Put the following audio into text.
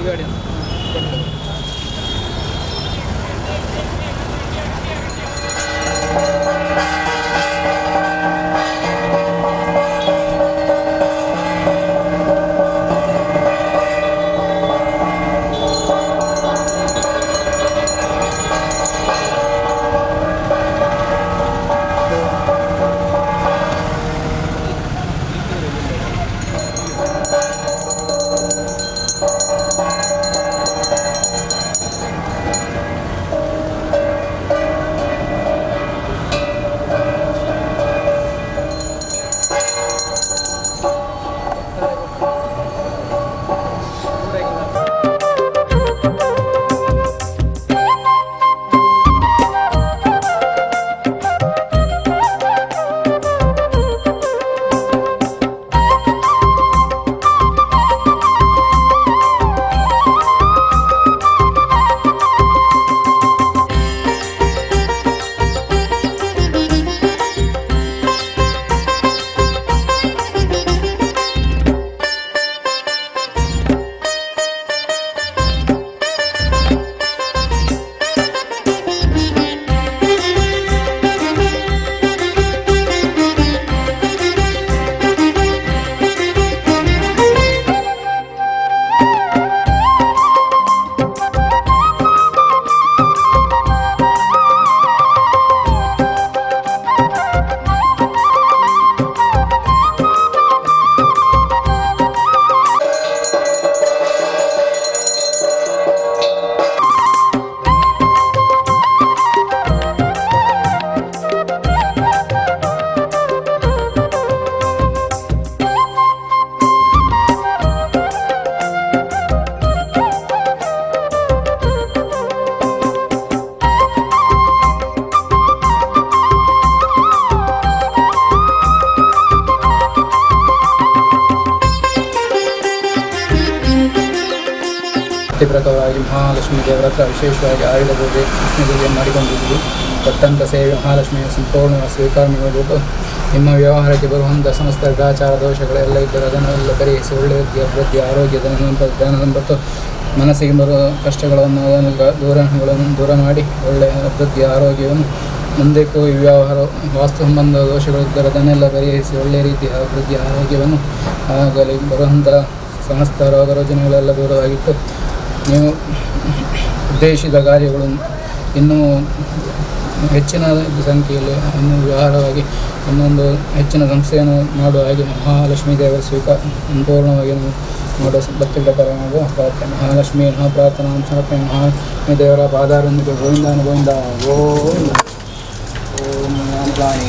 ಈ ಗಾಡಿ ಪ್ರಕಾರವಾಗಿ ಮಹಾಲಕ್ಷ್ಮೀ ದೇವರ ಹತ್ರ ವಿಶೇಷವಾಗಿ ಆಯುಧ ಪೂಜೆ ಕೃಷ್ಣದೇವಿಯನ್ನು ಮಾಡಿಕೊಂಡಿದ್ದು ಕೊಟ್ಟಂಥ ಸೇವೆ ಮಹಾಲಕ್ಷ್ಮಿಯ ಸಂಪೂರ್ಣವಾಗಿ ಸ್ವೀಕಾರ ಮಾಡಬೇಕು. ನಿಮ್ಮ ವ್ಯವಹಾರಕ್ಕೆ ಬರುವಂಥ ಸಮಸ್ತ ಗ್ರಹಚಾರ ದೋಷಗಳೆಲ್ಲ ಇದ್ದರೆ ಅದನ್ನೆಲ್ಲ ಪರಿಹರಿಸಿ ಒಳ್ಳೆಯ ರೀತಿಯ ಅಭಿವೃದ್ಧಿ ಆರೋಗ್ಯದ ಜ್ಞಾನ ಸಂಪತ್ತು ಮನಸ್ಸಿಗೆ ಬರುವ ಕಷ್ಟಗಳನ್ನು ಅದನ್ನು ದೂರ ಮಾಡಿ ಒಳ್ಳೆಯ ಅಭಿವೃದ್ಧಿ ಆರೋಗ್ಯವನ್ನು ಮುಂದಕ್ಕೂ ಈ ವ್ಯವಹಾರ ವಾಸ್ತು ಸಂಬಂಧ ದೋಷಗಳಿದ್ದರೆ ಅದನ್ನೆಲ್ಲ ಪರಿಹರಿಸಿ ಒಳ್ಳೆಯ ರೀತಿಯ ಅಭಿವೃದ್ಧಿ ಆರೋಗ್ಯವನ್ನು ಆಗಲಿ ಬರುವಂಥ ಸಮಸ್ತ ರೋಗ ರುಜಿನಗಳೆಲ್ಲ ದೂರವಾಗಿಟ್ಟು ನೀವು ಉದ್ದೇಶಿತ ಕಾರ್ಯಗಳು ಇನ್ನೂ ಹೆಚ್ಚಿನ ಸಂಖ್ಯೆಯಲ್ಲಿ ಇನ್ನೂ ವ್ಯವಹಾರವಾಗಿ ಇನ್ನೊಂದು ಹೆಚ್ಚಿನ ಸಂಸ್ಥೆಯನ್ನು ಮಾಡುವ ಹಾಗೆ ಮಹಾಲಕ್ಷ್ಮೀ ದೇವರ ಸಂಪೂರ್ಣವಾಗಿ ಮಾಡುವ ಭಕ್ತಿ ಪ್ರಕಾರ ಮಾಡುವ ಪ್ರಾರ್ಥನೆ. ಮಹಾಲಕ್ಷ್ಮಿ ಮಹಾಪ್ರಾರ್ಥನಾ ಸಮರ್ಪಣೆ. ಮಹಾಲಕ್ಷ್ಮೀ ದೇವರ ಪಾದಾರೊಂದಿಗೆ ಗೋವಿಂದಾನು ಗೋವಿಂದ ಓಂ ಓಂ ರಾಮ